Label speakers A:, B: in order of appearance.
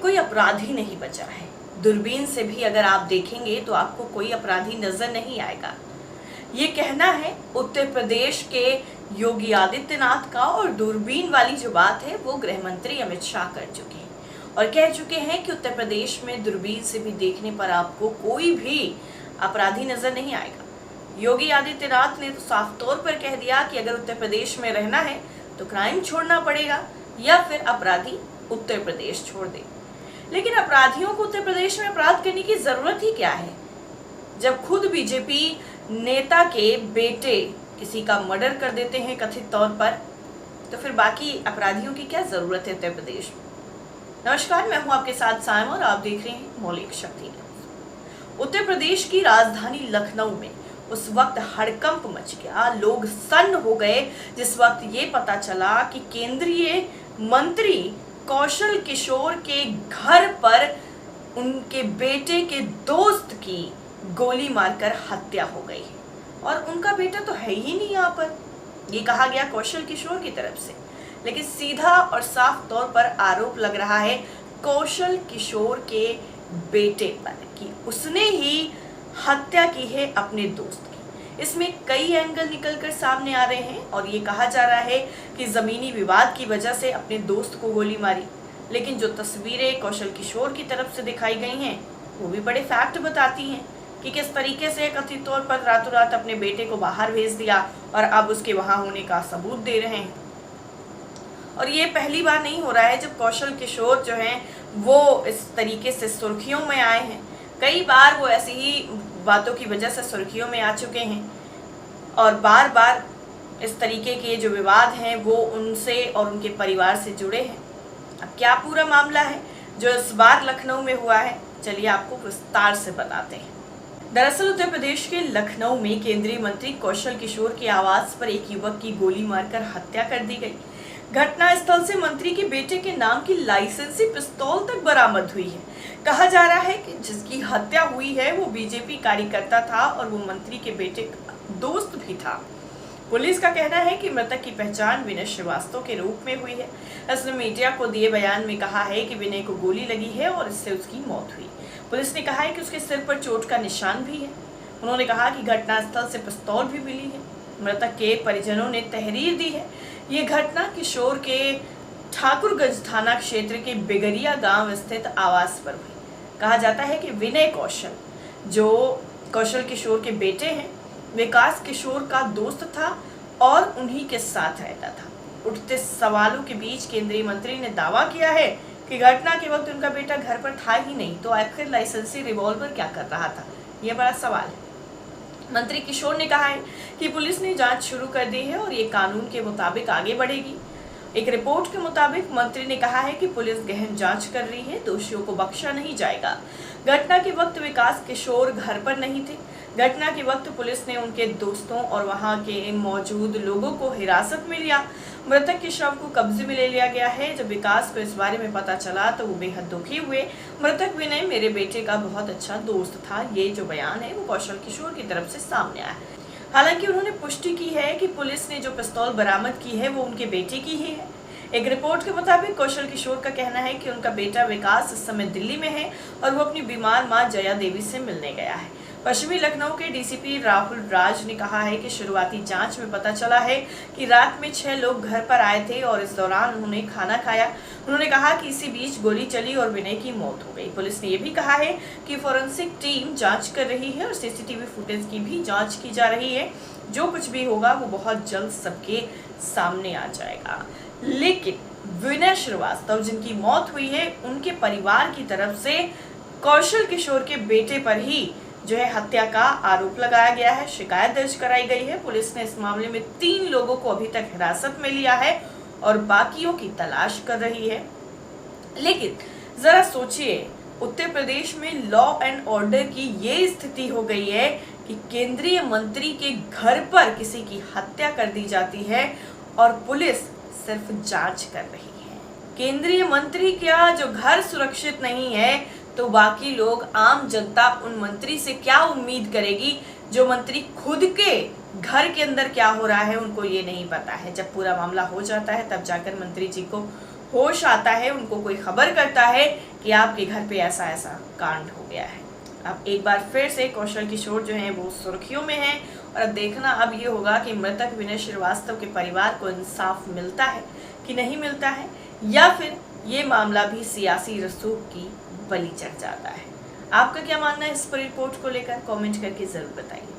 A: कोई अपराधी नहीं बचा है। दूरबीन से भी अगर आप देखेंगे तो आपको कोई अपराधी नजर नहीं आएगा। ये कहना है उत्तर प्रदेश के योगी आदित्यनाथ का, और दूरबीन वाली जो बात है वो गृह मंत्री अमित शाह कर चुके हैं और कह चुके हैं कि उत्तर प्रदेश में दूरबीन से भी देखने पर आपको कोई भी अपराधी नजर नहीं आएगा। योगी आदित्यनाथ ने तो साफ तौर पर कह दिया कि अगर उत्तर प्रदेश में रहना है तो क्राइम छोड़ना पड़ेगा या फिर अपराधी उत्तर प्रदेश छोड़ दे। लेकिन अपराधियों को उत्तर प्रदेश में अपराध करने की जरूरत ही क्या है? जब खुद बीजेपी नेता के बेटे किसी का मर्डर कर देते हैं कथित तौर पर, तो फिर बाकी अपराधियों की क्या जरूरत है उत्तर प्रदेश में? नमस्कार, मैं हूं आपके साथ सायम और आप देख रहे हैं मौलिक शक्ति। उत्तर प्रदेश की राजधानी लखनऊ में उस वक्त हड़कंप मच गया, लोग सन्न हो गए जिस वक्त ये पता चला कि केंद्रीय मंत्री कौशल किशोर के घर पर उनके बेटे के दोस्त की गोली मारकर हत्या हो गई है। और उनका बेटा तो है ही नहीं यहाँ पर, ये कहा गया कौशल किशोर की तरफ से। लेकिन सीधा और साफ तौर पर आरोप लग रहा है कौशल किशोर के बेटे पर कि उसने ही हत्या की है अपने दोस्त की। इसमें कई एंगल निकलकर सामने आ रहे हैं और ये कहा जा रहा है कि जमीनी विवाद की वजह से अपने दोस्त को गोली मारी। लेकिन जो तस्वीरें कौशल किशोर की तरफ से दिखाई गई हैं वो भी बड़े फैक्ट बताती हैं कि किस तरीके से कथित तौर पर रातों रात अपने बेटे को बाहर भेज दिया और अब उसके वहां होने का सबूत दे रहे हैं। और ये पहली बार नहीं हो रहा है जब कौशल किशोर जो हैं वो इस तरीके से सुर्खियों में आए हैं। कई बार वो ऐसी ही बातों की वजह से सुर्खियों में आ चुके हैं और बार बार इस तरीके के जो विवाद हैं वो उनसे और उनके परिवार से जुड़े हैं। अब क्या पूरा मामला है जो इस बार लखनऊ में हुआ है, चलिए आपको विस्तार से बताते हैं। दरअसल उत्तर प्रदेश के लखनऊ में केंद्रीय मंत्री कौशल किशोर के आवास पर एक युवक की गोली मारकर हत्या कर दी गई। घटना स्थल से मंत्री के बेटे के नाम की लाइसेंसी पिस्तौल तक बरामद हुई है। कहा जा रहा है कि जिसकी हत्या हुई है वो बीजेपी कार्यकर्ता था और वो मंत्री के बेटे का दोस्त भी था। पुलिस का कहना है कि मृतक की पहचान विनय श्रीवास्तव के रूप में हुई है। उसने मीडिया को दिए बयान में कहा है कि विनय को गोली लगी है और इससे उसकी मौत हुई। पुलिस ने कहा है कि उसके सिर पर चोट का निशान भी है। उन्होंने कहा कि घटनास्थल से पिस्तौल भी मिली है। मृतक के परिजनों ने तहरीर दी है। ये घटना किशोर के ठाकुरगंज थाना क्षेत्र के बिगरिया गांव स्थित आवास पर हुई। कहा जाता है कि विनय कौशल जो कौशल किशोर के बेटे हैं, विकास किशोर का दोस्त था और उन्हीं के साथ रहता था। उठते सवालों के बीच केंद्रीय मंत्री ने दावा किया है कि घटना के वक्त उनका बेटा घर पर था ही नहीं, तो आखिर लाइसेंसी रिवॉल्वर क्या कर रहा था, यह बड़ा सवाल है। मंत्री किशोर ने कहा है कि पुलिस ने जांच शुरू कर दी है और ये कानून के मुताबिक आगे बढ़ेगी। एक रिपोर्ट के मुताबिक मंत्री ने कहा है कि पुलिस गहन जांच कर रही है, दोषियों को बख्शा नहीं जाएगा। घटना के वक्त विकास किशोर घर पर नहीं थे। घटना के वक्त पुलिस ने उनके दोस्तों और वहां के मौजूद लोगों को हिरासत में लिया। मृतक के शव को कब्जे में ले लिया गया है। जब विकास को इस बारे में पता चला तो वो बेहद दुखी हुए। मृतक विनय मेरे बेटे का बहुत अच्छा दोस्त था, ये जो बयान है वो कौशल किशोर की तरफ से सामने आया है। हालांकि उन्होंने पुष्टि की है कि पुलिस ने जो पिस्तौल बरामद की है वो उनके बेटे की ही है। एक रिपोर्ट के मुताबिक कौशल किशोर का कहना है कि उनका बेटा विकास इस समय दिल्ली में है और वो अपनी बीमार मां जया देवी से मिलने गया है। पश्चिमी लखनऊ के डीसीपी राहुल राज ने कहा है कि शुरुआती जांच में पता चला है कि रात में 6 लोग घर पर आए थे और इस दौरान उन्होंने खाना खाया। उन्होंने कहा कि इसी बीच गोली चली और विनय की मौत हो गई। पुलिस ने यह भी कहा है कि फोरेंसिक टीम जांच कर रही है और सीसीटीवी फुटेज की भी जांच की जा रही है। जो कुछ भी होगा वो बहुत जल्द सबके सामने आ जाएगा। लेकिन विनय श्रीवास्तव जिनकी मौत हुई है उनके परिवार की तरफ से कौशल किशोर के बेटे पर ही जो है हत्या का आरोप लगाया गया है। शिकायत दर्ज कराई गई है। पुलिस ने इस मामले में 3 लोगों को अभी तक हिरासत में लिया है और बाकियों की तलाश कर रही है। लेकिन जरा सोचिए, उत्तर प्रदेश में लॉ एंड ऑर्डर की ये स्थिति हो गई है कि केंद्रीय मंत्री के घर पर किसी की हत्या कर दी जाती है और पुलिस सिर्फ जांच कर रही है। केंद्रीय मंत्री क्या जो घर सुरक्षित नहीं है तो बाकी लोग, आम जनता उन मंत्री से क्या उम्मीद करेगी जो मंत्री खुद के घर के अंदर क्या हो रहा है उनको ये नहीं पता है। जब पूरा मामला हो जाता है तब जाकर मंत्री जी को होश आता है, उनको कोई खबर करता है कि आपके घर पे ऐसा ऐसा कांड हो गया है। अब एक बार फिर से कौशल किशोर जो हैं वो सुर्खियों में हैं और अब देखना अब ये होगा कि मृतक विनय श्रीवास्तव के परिवार को इंसाफ मिलता है कि नहीं मिलता है, या फिर ये मामला भी सियासी रसूख की बलि चढ़ जाता है। आपका क्या मानना है इस पर रिपोर्ट को लेकर? कमेंट करके जरूर बताइए।